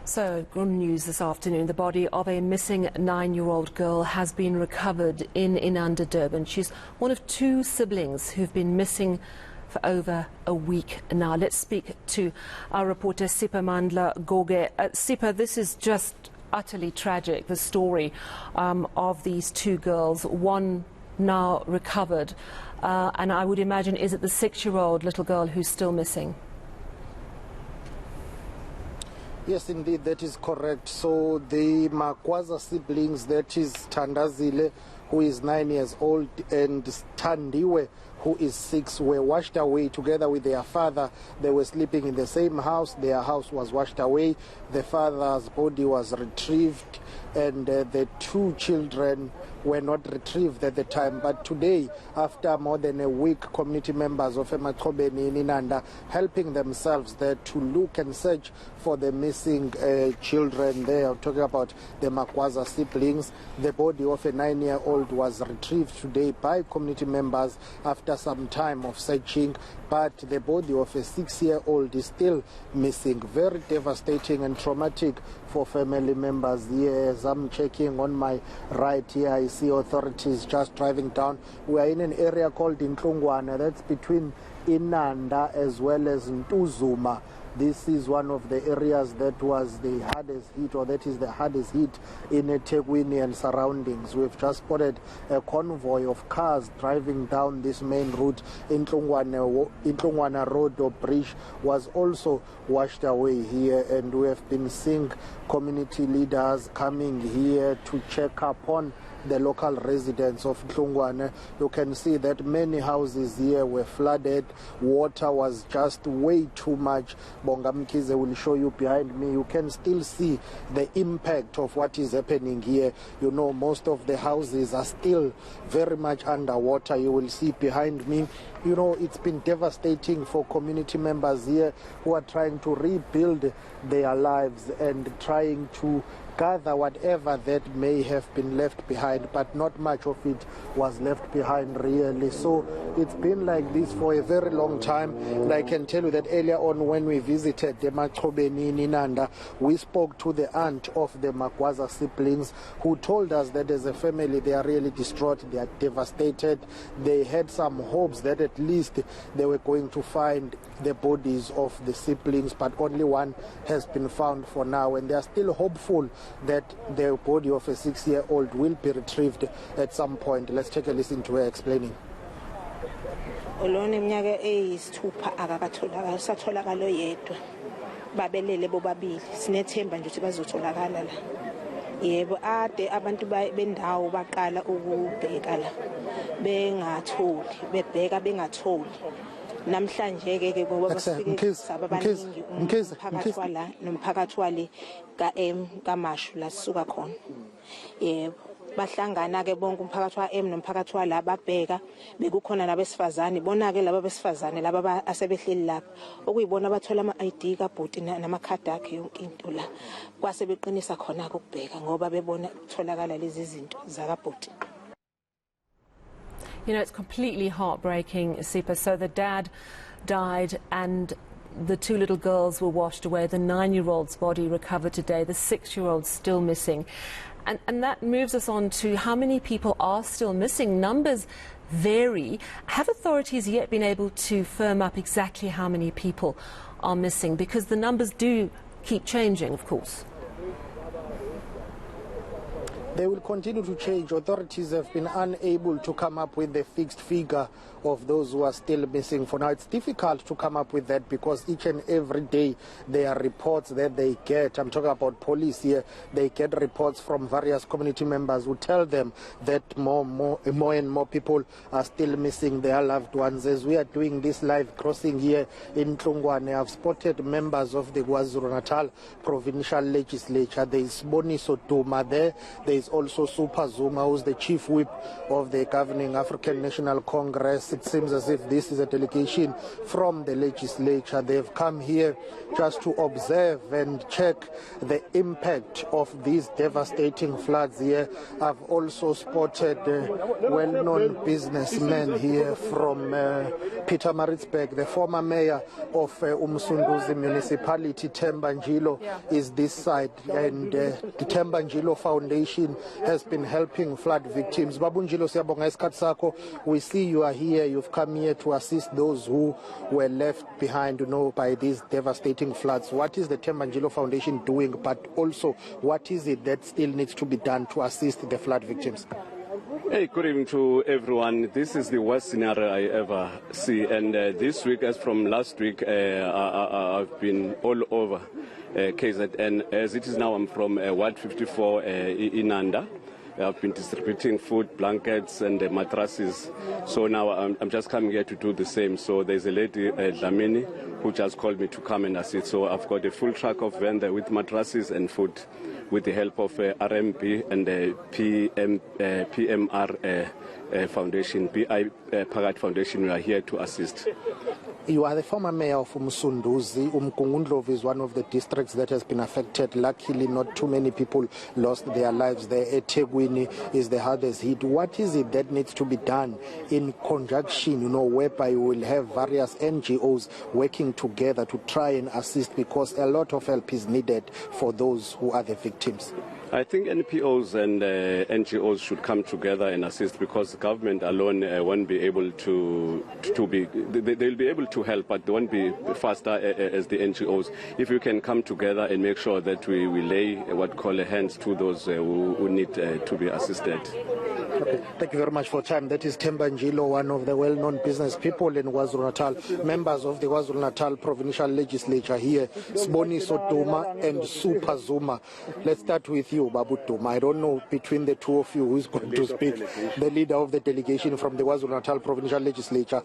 So, good news this afternoon. The body of a missing 9-year-old girl has been recovered in eNCA, Durban. She's one of 2 siblings who've been missing for over a week now. Let's speak to our reporter Siphamandla Goge. Sipha, this is just utterly tragic, the story of these 2 girls, one now recovered. And I would imagine, is it the 6-year-old little girl who's still missing? Yes, indeed, that is correct. So the Makwaza siblings, that is Thandazile, who is 9 years old, and Tandiwe, who is 6, were washed away together with their father. They were sleeping in the same house. Their house was washed away. The father's body was retrieved, and the 2 children were not retrieved at the time. But today, after more than a week, community members of Emaxhobeni in eNCA helping themselves there to look and search for the missing children there. I'm talking about the Makwaza siblings. The body of a 9-year-old was retrieved today by community members after some time of searching, but the body of a 6-year-old is still missing. Very devastating and traumatic for family members here. As I'm checking on my right here, I see authorities just driving down. We are in an area called Ntlungwana, that's between eNCA as well as Ntuzuma. This is one of the areas that was the hardest hit, or that is the hardest hit in eThekwini and surroundings. We've just spotted a convoy of cars driving down this main route. Ntlungwana Road or bridge was also washed away here, and we have been seeing community leaders coming here to check upon the local residents of Ntlungwana. You can see that many houses here were flooded. Water was just way too much. Bongamkize will show you behind me. You can still see the impact of what is happening here. You know, most of the houses are still very much underwater. You will see behind me. You know, it's been devastating for community members here who are trying to rebuild their lives and trying to gather whatever that may have been left behind, but not much of it was left behind really. So it's been like this for a very long time, and I can tell you that earlier on when we visited the Emaxhobeni in eNCA, we spoke to the aunt of the Makwaza siblings, who told us that as a family they are really distraught, they are devastated. They had some hopes that at least they were going to find the bodies of the siblings, but only one has been found for now, and they are still hopeful that the body of a 6-year-old will be retrieved at some point. Let's take a listen to her explaining. Yebo ade abantu bendawo baqala ukubheka la bengatholi bebheka bengatholi namhlanje ke ngoba basifike sababaningi umphakathi wala nomphakathi wale kaM kaMashu la sisuka khona. Yebo bahlangana ke bonke umphakathi wa M nomphakathi wala babheka bekukhona nabesifazane bona ke laba besifazane laba asebehleli lapha okuyibona bathola ama-ID kaBhuti namakhadi akhe yonke into la kwase beqinisa khona ukubheka ngoba bebona ukutholakala lezi zinto zakaBhuti. You know, it's completely heartbreaking, Sipha. So the dad died and the 2 little girls were washed away. The 9-year-old's body recovered today. The 6-year-old's still missing. And that moves us on to how many people are still missing. Numbers vary. Have authorities yet been able to firm up exactly how many people are missing? Because the numbers do keep changing, of course. They will continue to change. Authorities have been unable to come up with the fixed figure of those who are still missing. For now, it's difficult to come up with that because each and every day there are reports that they get. I'm talking about police here. They get reports from various community members who tell them that more and more people are still missing their loved ones. As we are doing this live crossing here in Ntlungwane, I've spotted members of the KwaZulu-Natal Provincial Legislature. There is Boniso Duma there. There is is also Siphamandla, who's the chief whip of the governing African National Congress. It seems as if this is a delegation from the legislature. They've come here just to observe and check the impact of these devastating floods here. I've also spotted well-known businessmen here from Pietermaritzburg. The former mayor of Umsunduzi municipality, Themba Njilo, is this side, and the Themba Njilo Foundation has been helping flood victims. Babu Njilo, siyabonga isikhathi sakho. We see you are here. You've come here to assist those who were left behind, by these devastating floods. What is the Themba Njilo Foundation doing, but also what is it that still needs to be done to assist the flood victims? Hey, good evening to everyone. This is the worst scenario I ever see, and this week, as from last week, I've been all over KZN. As it is now, I'm from Ward 54 eNCA. I've been distributing food, blankets, and mattresses. So now I'm just coming here to do the same. So there's a lady, Dlamini, who just called me to come and assist. So I've got a full truck of van there with mattresses and food, with the help of RMP and the PMR Foundation, BI Pagat Foundation. We are here to assist. You are the former mayor of Umsunduzi. Umgungundlovu is one of the districts that has been affected. Luckily, not too many people lost their lives there. eThekwini is the hardest hit. What is it that needs to be done in conjunction, whereby you will have various NGOs working together to try and assist, because a lot of help is needed for those who are the victims? I think NPOs and NGOs should come together and assist, because the government alone won't be able to be. They'll be able to help, but they won't be faster as the NGOs. If you can come together and make sure that we lay what call hands to those who need to be assisted. Okay. Thank you very much for time. That is Themba Njilo, one of the well-known business people in KwaZulu-Natal, members of the KwaZulu-Natal Provincial Legislature here, Siboniso Duma and Siphamandla. Let's start with you, Babu Duma. I don't know between the two of you who is going to speak. The leader of the delegation from the KwaZulu-Natal Provincial Legislature.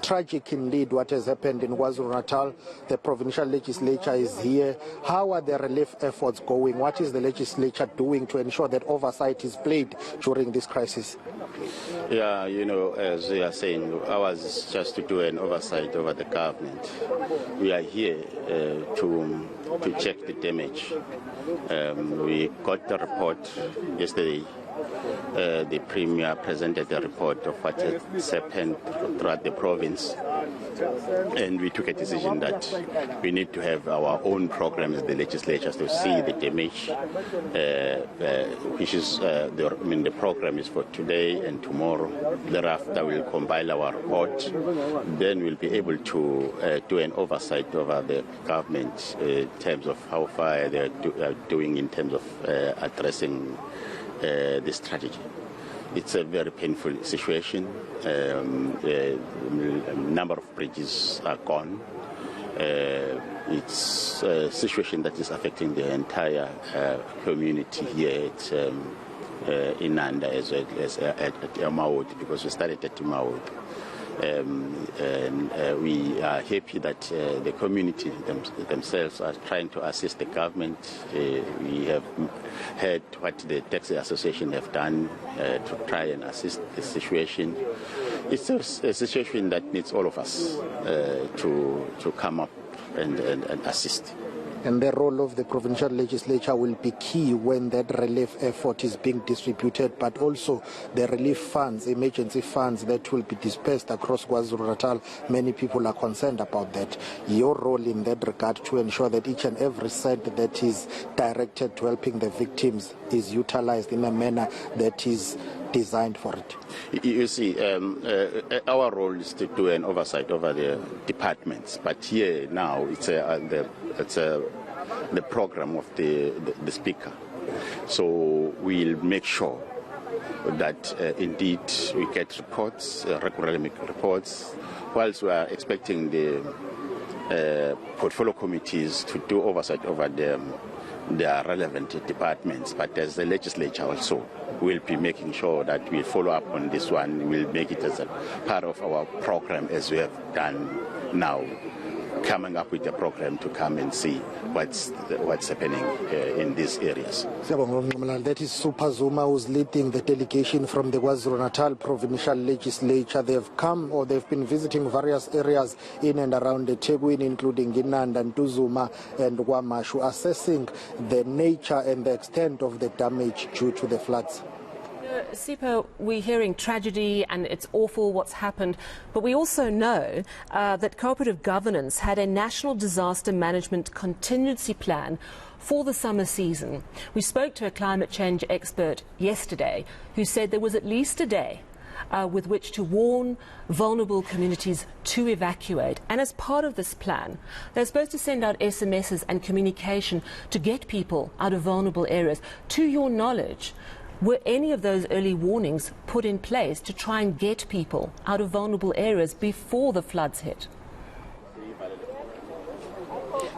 Tragic indeed what has happened in KwaZulu-Natal. The Provincial Legislature is here. How are the relief efforts going? What is the legislature doing to ensure that oversight is played during this crisis? Yeah, as we are saying, ours is just to do an oversight over the government. We are here to check the damage. We got the report yesterday. The Premier presented a report of what has happened throughout the province, and we took a decision that we need to have our own programs, the legislatures, to see the damage, which is the program is for today and tomorrow. Thereafter, we'll compile our report. Then we'll be able to do an oversight over the government in terms of how far they're doing in terms of addressing the strategy. It's a very painful situation. A number of bridges are gone. It's a situation that is affecting the entire community here in Nanda, as well as at Maud, because we started at Maud. And we are happy that the community themselves are trying to assist the government. We have heard what the taxi association have done to try and assist the situation. It's a situation that needs all of us to come up and assist. And the role of the provincial legislature will be key when that relief effort is being distributed, but also the relief funds, emergency funds that will be dispersed across KwaZulu-Natal. Many people are concerned about that. Your role in that regard to ensure that each and every cent that is directed to helping the victims is utilized in a manner that is designed for it. You see, our role is to do an oversight over the departments, but here now it's the program of the speaker. So we'll make sure that indeed we get reports, regularly reports, whilst we are expecting the portfolio committees to do oversight over their relevant departments, but as the legislature also will be making sure that we follow up on this one. We'll make it as a part of our program, as we have done now coming up with a program to come and see what's happening in these areas. That is Super Zuma, who's leading the delegation from the KwaZulu-Natal Provincial Legislature. They've come, or they've been visiting various areas in and around the Tegwini, including Inanda, Ntuzuma and Kwamashu, assessing the nature and the extent of the damage due to the floods. Sipho, we're hearing tragedy and it's awful what's happened, but we also know that cooperative governance had a national disaster management contingency plan for the summer season. We spoke to a climate change expert yesterday who said there was at least a day with which to warn vulnerable communities to evacuate. And as part of this plan, they're supposed to send out SMSs and communication to get people out of vulnerable areas. To your knowledge, were any of those early warnings put in place to try and get people out of vulnerable areas before the floods hit?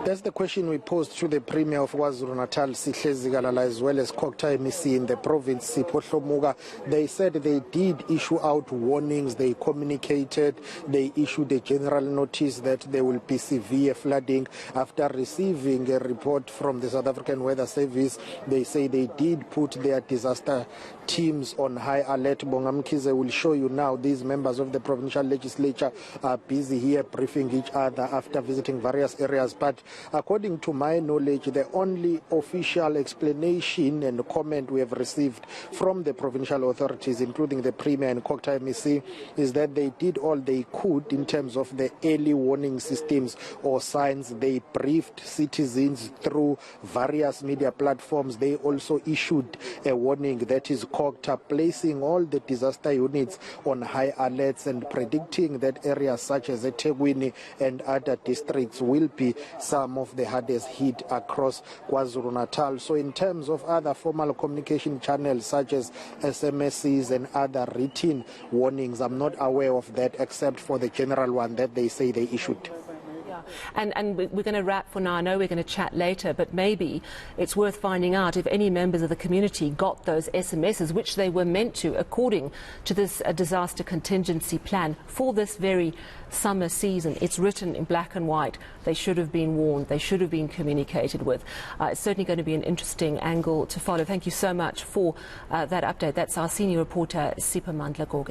That's the question we posed to the Premier of KwaZulu-Natal, Sihle Zikalala, as well as Kokta MEC in the province, Sipho Hlomuga. They said they did issue out warnings, they communicated, they issued a general notice that there will be severe flooding. After receiving a report from the South African Weather Service, they say they did put their disaster teams on high alert. Bongamkize will show you now. These members of the provincial legislature are busy here briefing each other after visiting various areas. But according to my knowledge, the only official explanation and comment we have received from the provincial authorities, including the Premier and Kokta MEC, is that they did all they could in terms of the early warning systems or signs. They briefed citizens through various media platforms. They also issued a warning, that is Kokta, placing all the disaster units on high alerts and predicting that areas such as eThekwini and other districts will be some of the hardest hit across KwaZulu-Natal. So in terms of other formal communication channels such as SMSs and other written warnings, I'm not aware of that except for the general one that they say they issued. And we're going to wrap for now. I know we're going to chat later, but maybe it's worth finding out if any members of the community got those SMSs, which they were meant to, according to this disaster contingency plan for this very summer season. It's written in black and white. They should have been warned. They should have been communicated with. It's certainly going to be an interesting angle to follow. Thank you so much for that update. That's our senior reporter, Siphamandla Goge.